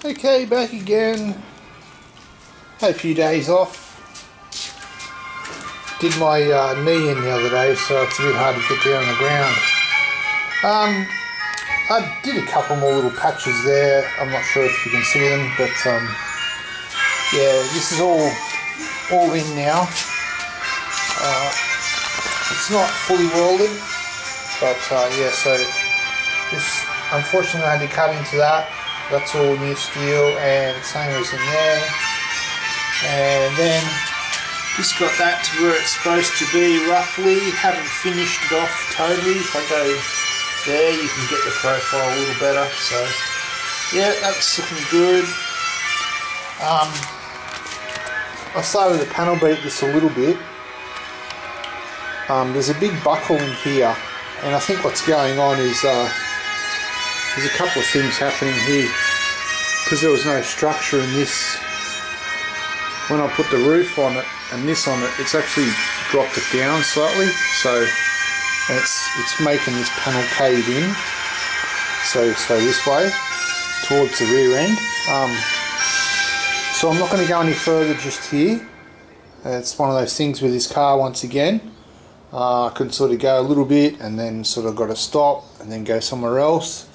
Okay, back again. Had a few days off. Did my knee in the other day, so it's a bit hard to get down on the ground. I did a couple more little patches there. I'm not sure if you can see them, but yeah, this is all in now. It's not fully welded, but yeah, so this, unfortunately I had to cut into that. That's all new steel, and same as in there. And then just got that to where it's supposed to be roughly. Haven't finished it off totally. If I go there, you can get the profile a little better. So yeah, that's looking good. I started to panel beat this a little bit. There's a big buckle in here, and I think what's going on is there's a couple of things happening here. Because there was no structure in this, when I put the roof on it and this on it, it's actually dropped it down slightly, so it's making this panel cave in, so this way towards the rear end. So I'm not going to go any further just here. It's one of those things with this car. Once again, I can sort of go a little bit and then sort of got to stop and then go somewhere else.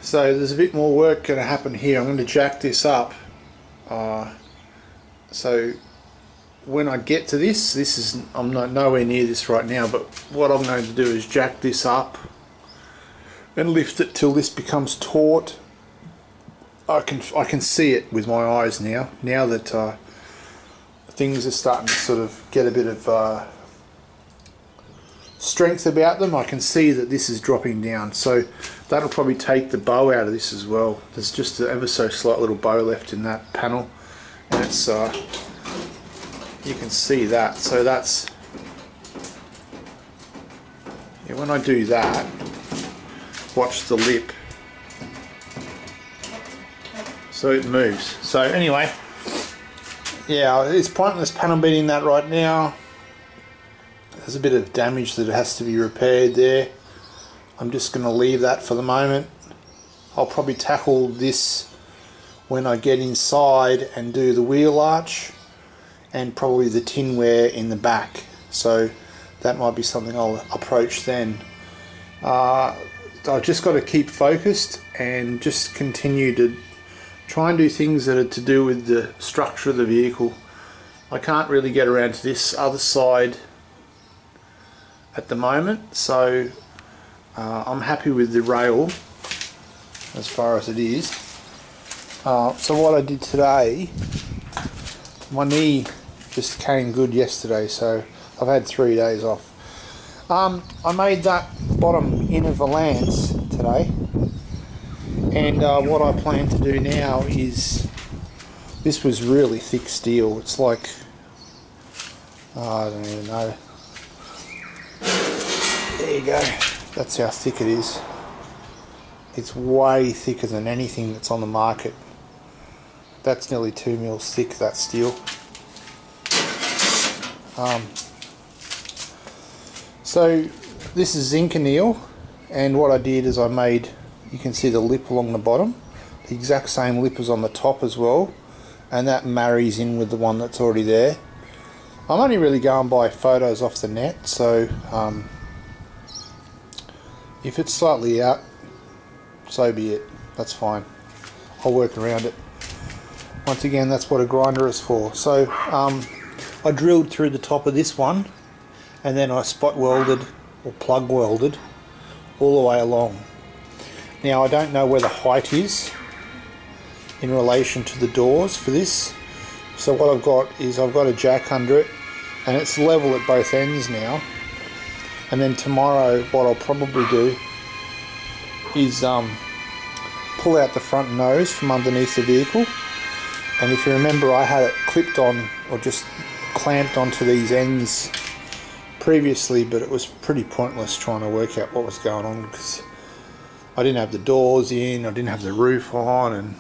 So there's a bit more work going to happen here. I'm going to jack this up. So when I get to this, I'm not nowhere near this right now, but what I'm going to do is jack this up and lift it till this becomes taut. I can see it with my eyes now. Now that things are starting to sort of get a bit of strength about them, I can see that this is dropping down. So that'll probably take the bow out of this as well. There's just an ever so slight little bow left in that panel, and it's you can see that. So that's, yeah, when I do that, watch the lip. So it moves. So anyway, yeah, it's pointless panel beating that right now. There's a bit of damage that has to be repaired there. I'm just going to leave that for the moment. I'll probably tackle this when I get inside and do the wheel arch and probably the tinware in the back. So that might be something I'll approach then. I've just got to keep focused and just continue to try and do things that are to do with the structure of the vehicle. I can't really get around to this other side at the moment, so I'm happy with the rail as far as it is. So what I did today, my knee just came good yesterday, so I've had 3 days off. I made that bottom inner valance today, and what I plan to do now is, this was really thick steel. It's like, I don't even know. There you go, that's how thick it is. It's way thicker than anything that's on the market. That's nearly 2 mils thick, that steel. So this is zinc anneal, and what I did is I made, you can see the lip along the bottom, the exact same lip as on the top as well, and that marries in with the one that's already there. I'm only really going by photos off the net, so if it's slightly out, so be it. That's fine. I'll work around it. Once again, that's what a grinder is for. So I drilled through the top of this one, and then I spot welded or plug welded all the way along. Now I don't know where the height is in relation to the doors for this. So what I've got is I've got a jack under it, and it's level at both ends now. And then tomorrow what I'll probably do is pull out the front nose from underneath the vehicle. And if you remember, I had it clipped on, or just clamped onto these ends previously, but it was pretty pointless trying to work out what was going on because I didn't have the doors in, I didn't have the roof on, and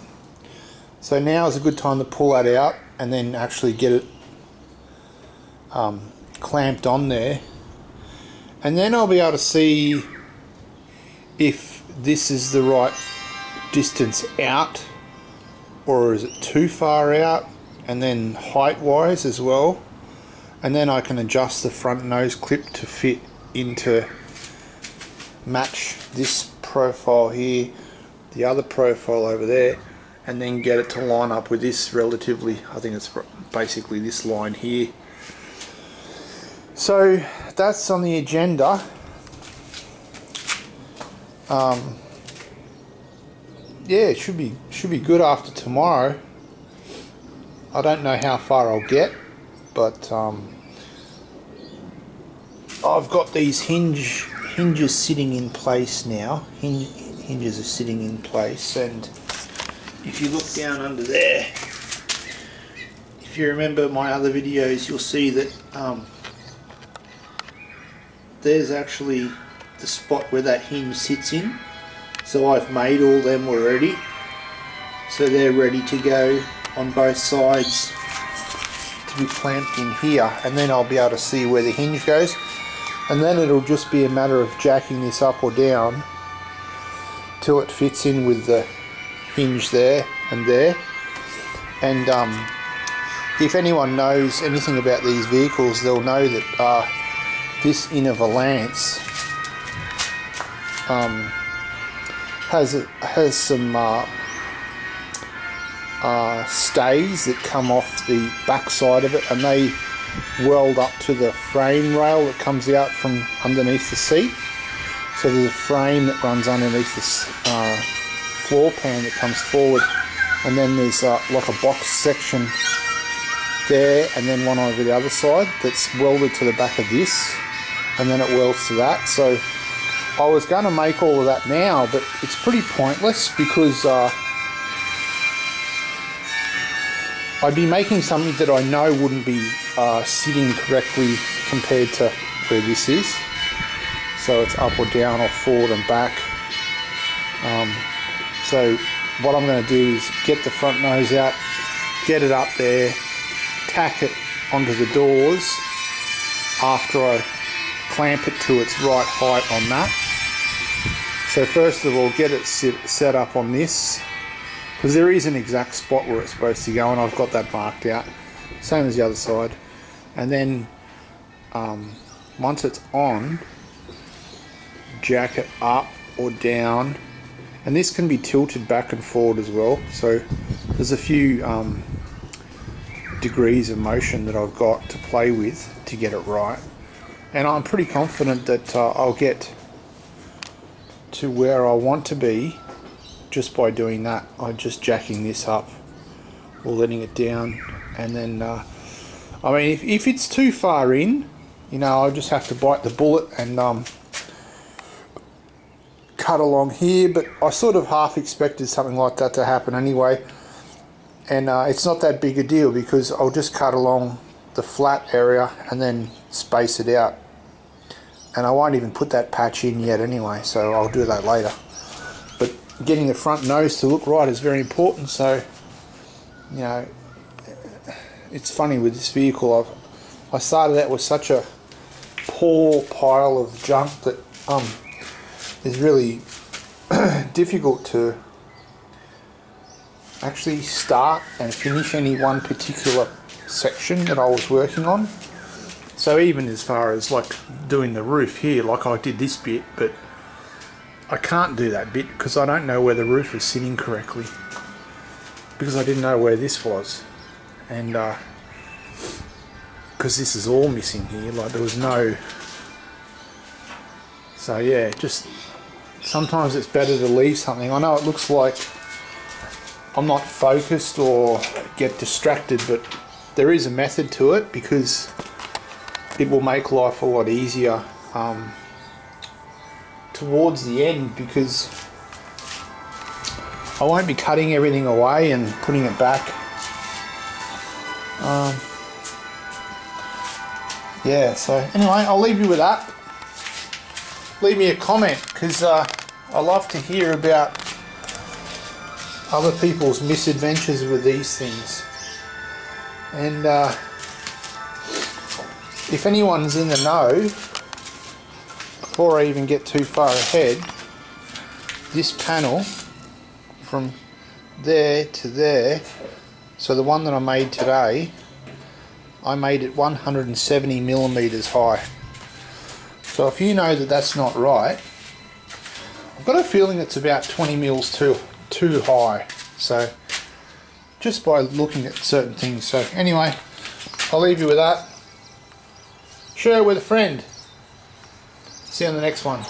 so now is a good time to pull that out and then actually get it clamped on there, and then I'll be able to see if this is the right distance out, or is it too far out, and then height wise as well. And then I can adjust the front nose clip to fit into, match this profile here, the other profile over there, and then get it to line up with this relatively, I think it's basically this line here. So that's on the agenda. Yeah, it should be good after tomorrow. I don't know how far I'll get, but I've got these hinges sitting in place now. Hinges are sitting in place, and if you look down under there, if you remember my other videos, you'll see that there's actually the spot where that hinge sits in. So I've made all them already, so they're ready to go on both sides to be clamped in here, and then I'll be able to see where the hinge goes, and then it'll just be a matter of jacking this up or down till it fits in with the hinge there and there. And if anyone knows anything about these vehicles, they'll know that this inner valance has some stays that come off the back side of it, and they weld up to the frame rail that comes out from underneath the seat. So there's a frame that runs underneath this floor pan that comes forward, and then there's like a box section there, and then one over the other side that's welded to the back of this, and then it welds to that. So I was going to make all of that now, but it's pretty pointless because I'd be making something that I know wouldn't be sitting correctly compared to where this is. So it's up or down or forward and back. So what I'm going to do is get the front nose out, get it up there, tack it onto the doors after I clamp it to its right height on that. So first of all, get it set up on this, because there is an exact spot where it's supposed to go, and I've got that marked out, same as the other side. And then once it's on, jack it up or down, and this can be tilted back and forward as well, so there's a few degrees of motion that I've got to play with to get it right. And I'm pretty confident that I'll get to where I want to be just by doing that. I'm just jacking this up or letting it down, and then I mean, if it's too far in, you know, I'll just have to bite the bullet and cut along here. But I sort of half expected something like that to happen anyway, and it's not that big a deal because I'll just cut along the flat area and then space it out. And I won't even put that patch in yet anyway, so I'll do that later. But getting the front nose to look right is very important. So, you know, it's funny with this vehicle, I started out with such a poor pile of junk that is really difficult to actually start and finish any one particular section that I was working on. So even as far as like doing the roof here, like I did this bit, but I can't do that bit because I don't know where the roof is sitting correctly, because I didn't know where this was, and because this is all missing here, like there was no. So yeah, just sometimes it's better to leave something. I know it looks like I'm not focused or get distracted, but there is a method to it, because it will make life a lot easier towards the end, because I won't be cutting everything away and putting it back. Yeah, so anyway, I'll leave you with that. Leave me a comment, because I love to hear about other people's misadventures with these things. And if anyone's in the know, before I even get too far ahead, this panel from there to there. So the one that I made today, I made it 170 millimeters high. So if you know that that's not right, I've got a feeling it's about 20 mils too high. So just by looking at certain things. So anyway, I'll leave you with that. Share it with a friend. See you on the next one.